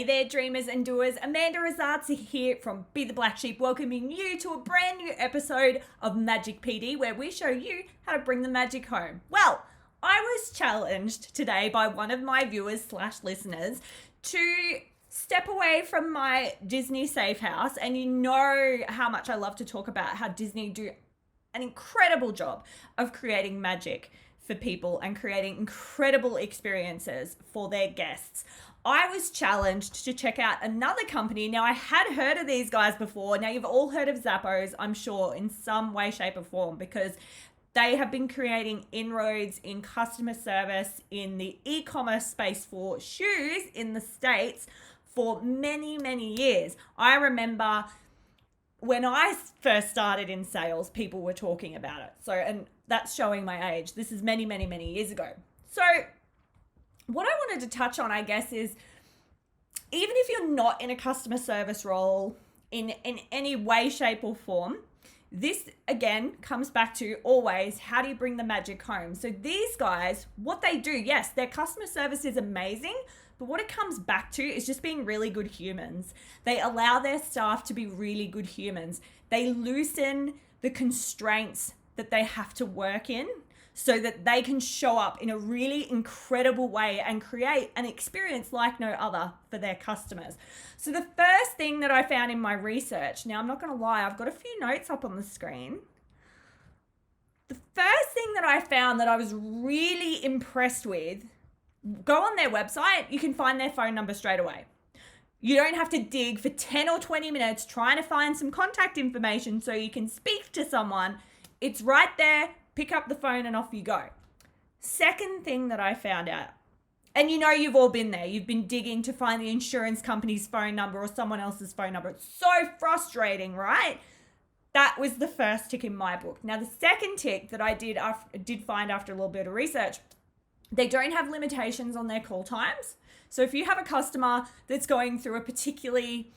Hey there, dreamers and doers. Amanda Rosazza here from Be the Black Sheep, welcoming you to a brand new episode of MagicPD, where we show you how to bring the magic home. Well, I was challenged today by one of my viewers / listeners to step away from my Disney safe house. And you know how much I love to talk about how Disney do an incredible job of creating magic for people and creating incredible experiences for their guests. I was challenged to check out another company. Now, I had heard of these guys before. Now, you've all heard of Zappos, I'm sure, in some way, shape, or form, because they have been creating inroads in customer service in the e-commerce space for shoes in the States for many, many years. I remember when I first started in sales, people were talking about it. So, and that's showing my age. This is many, many, many years ago. So what I wanted to touch on, I guess, is even if you're not in a customer service role in any way, shape, or form, this again comes back to always, how do you bring the magic home? So these guys, what they do, yes, their customer service is amazing, but what it comes back to is just being really good humans. They allow their staff to be really good humans. They loosen the constraints that they have to work in so that they can show up in a really incredible way and create an experience like no other for their customers. So the first thing that I found in my research, now I'm not going to lie, I've got a few notes up on the screen. The first thing that I found that I was really impressed with, go on their website, you can find their phone number straight away. You don't have to dig for 10 or 20 minutes trying to find some contact information so you can speak to someone. It's right there. Pick up the phone and off you go. Second thing that I found out, and you know you've all been there, you've been digging to find the insurance company's phone number or someone else's phone number. It's so frustrating, right? That was the first tick in my book. Now, the second tick that I did find after a little bit of research, they don't have limitations on their call times. So if you have a customer that's going through a particularly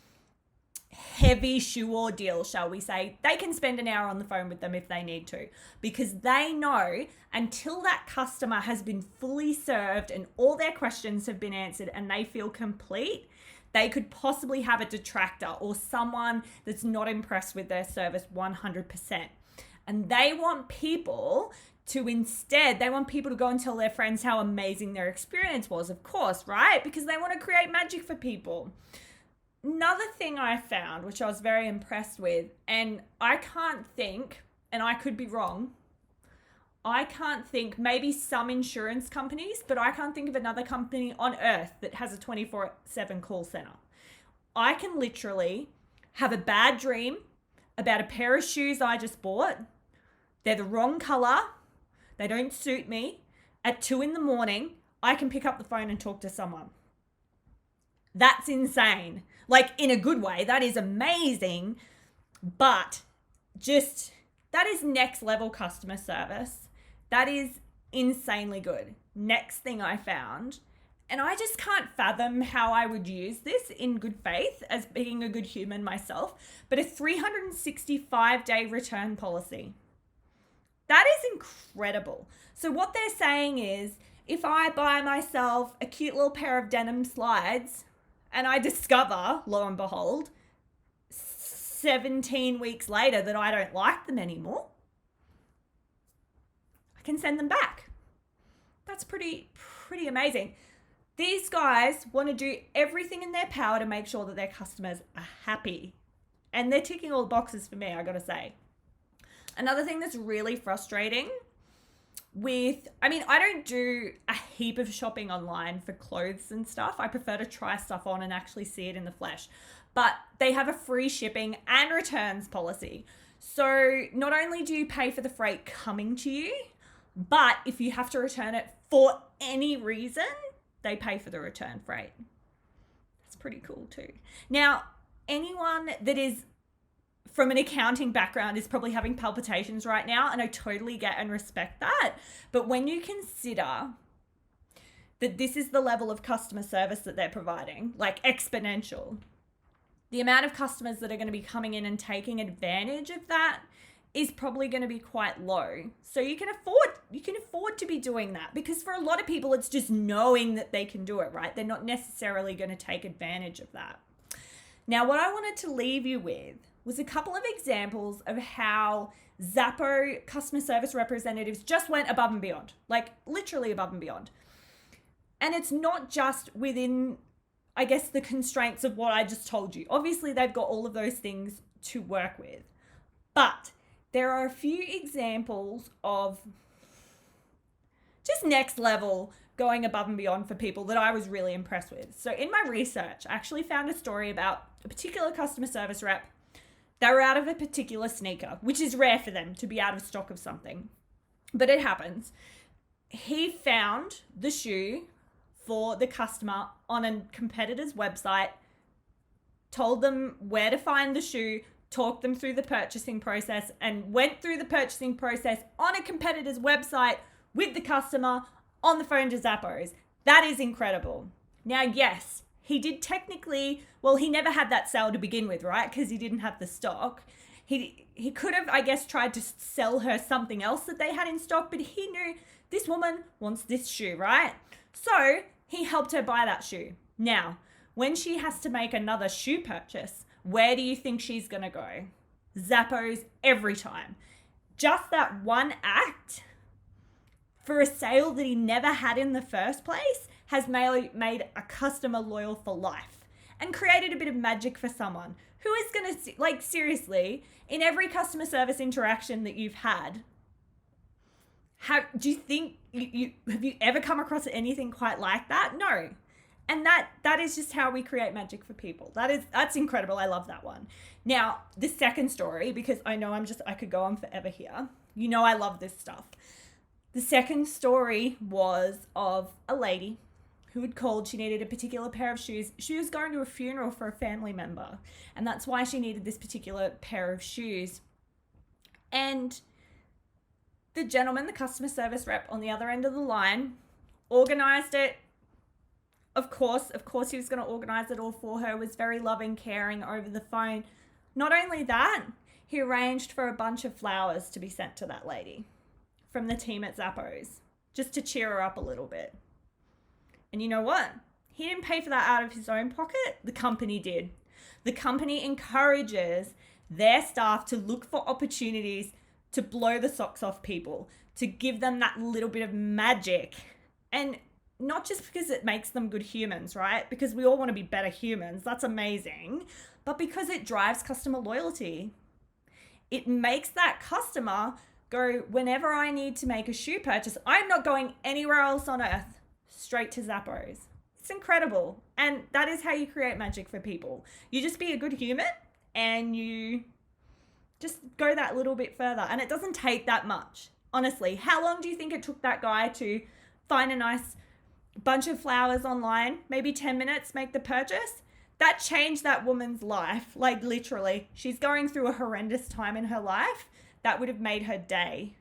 heavy shoe ordeal, shall we say, they can spend an hour on the phone with them if they need to, because they know until that customer has been fully served and all their questions have been answered and they feel complete, they could possibly have a detractor or someone that's not impressed with their service 100%. And they want people to go and tell their friends how amazing their experience was, of course, right? Because they want to create magic for people. Another thing I found, which I was very impressed with, and I can't think, and I could be wrong, maybe some insurance companies, but I can't think of another company on earth that has a 24/7 call center. I can literally have a bad dream about a pair of shoes I just bought. They're the wrong color. They don't suit me. At 2 a.m, I can pick up the phone and talk to someone. That's insane. Like, in a good way, that is amazing, but just, that is next level customer service. That is insanely good. Next thing I found, and I just can't fathom how I would use this in good faith as being a good human myself, but a 365-day return policy. That is incredible. So what they're saying is, if I buy myself a cute little pair of denim slides and I discover, lo and behold, 17 weeks later that I don't like them anymore, I can send them back. That's pretty amazing. These guys want to do everything in their power to make sure that their customers are happy. And they're ticking all the boxes for me, I gotta say. Another thing that's really frustrating I don't do a heap of shopping online for clothes and stuff. I prefer to try stuff on and actually see it in the flesh. But they have a free shipping and returns policy. So not only do you pay for the freight coming to you, but if you have to return it for any reason, they pay for the return freight. That's pretty cool too. Now, anyone that is from an accounting background is probably having palpitations right now, and I totally get and respect that. But when you consider that this is the level of customer service that they're providing, like exponential, the amount of customers that are going to be coming in and taking advantage of that is probably going to be quite low. So you can afford You can afford to be doing that, because for a lot of people, it's just knowing that they can do it, right? They're not necessarily going to take advantage of that. Now, what I wanted to leave you with was a couple of examples of how Zappos customer service representatives just went above and beyond, like literally above and beyond. And it's not just within, I guess, the constraints of what I just told you. Obviously, they've got all of those things to work with. But there are a few examples of just next level going above and beyond for people that I was really impressed with. So in my research, I actually found a story about a particular customer service rep. They were out of a particular sneaker, which is rare for them to be out of stock of something, but it happens. He found the shoe for the customer on a competitor's website, told them where to find the shoe, talked them through the purchasing process, and went through the purchasing process on a competitor's website with the customer on the phone to Zappos. That is incredible. Now, yes, he did technically, well, he never had that sale to begin with, right? Because he didn't have the stock. He could have, I guess, tried to sell her something else that they had in stock, but he knew this woman wants this shoe, right? So he helped her buy that shoe. Now, when she has to make another shoe purchase, where do you think she's going to go? Zappos every time. Just that one act for a sale that he never had in the first place has made a customer loyal for life and created a bit of magic for someone who is going to, like, seriously, in every customer service interaction that you've had, do you think have you ever come across anything quite like that? No. And that is just how we create magic for people. That's incredible. I love that one. Now, the second story, because I know I could go on forever here. You know I love this stuff. The second story was of a lady who had called. She needed a particular pair of shoes. She was going to a funeral for a family member, and that's why she needed this particular pair of shoes. And the gentleman, the customer service rep on the other end of the line, organized it. Of course, he was going to organize it all for her, was very loving, caring over the phone. Not only that, he arranged for a bunch of flowers to be sent to that lady from the team at Zappos, just to cheer her up a little bit. And you know what? He didn't pay for that out of his own pocket. The company did. The company encourages their staff to look for opportunities to blow the socks off people, to give them that little bit of magic. And not just because it makes them good humans, right? Because we all want to be better humans. That's amazing. But because it drives customer loyalty. It makes that customer go, whenever I need to make a shoe purchase, I'm not going anywhere else on earth, straight to Zappos. It's incredible. And that is how you create magic for people. You just be a good human and you just go that little bit further. And it doesn't take that much. Honestly, how long do you think it took that guy to find a nice bunch of flowers online? Maybe 10 minutes, make the purchase? That changed that woman's life. Like, literally. She's going through a horrendous time in her life. That would have made her day.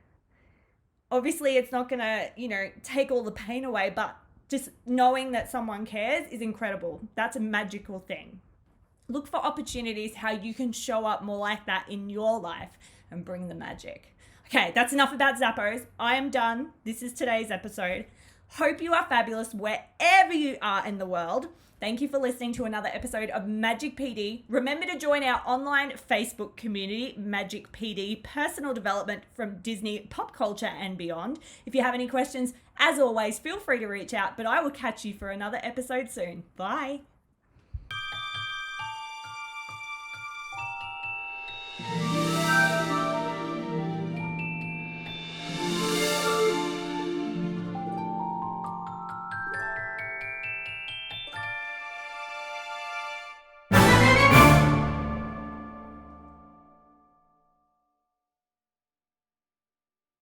Obviously, it's not going to, take all the pain away, but just knowing that someone cares is incredible. That's a magical thing. Look for opportunities how you can show up more like that in your life and bring the magic. Okay, that's enough about Zappos. I am done. This is today's episode. Hope you are fabulous wherever you are in the world. Thank you for listening to another episode of MagicPD. Remember to join our online Facebook community, MagicPD, personal development from Disney, pop culture and beyond. If you have any questions, as always, feel free to reach out, but I will catch you for another episode soon. Bye.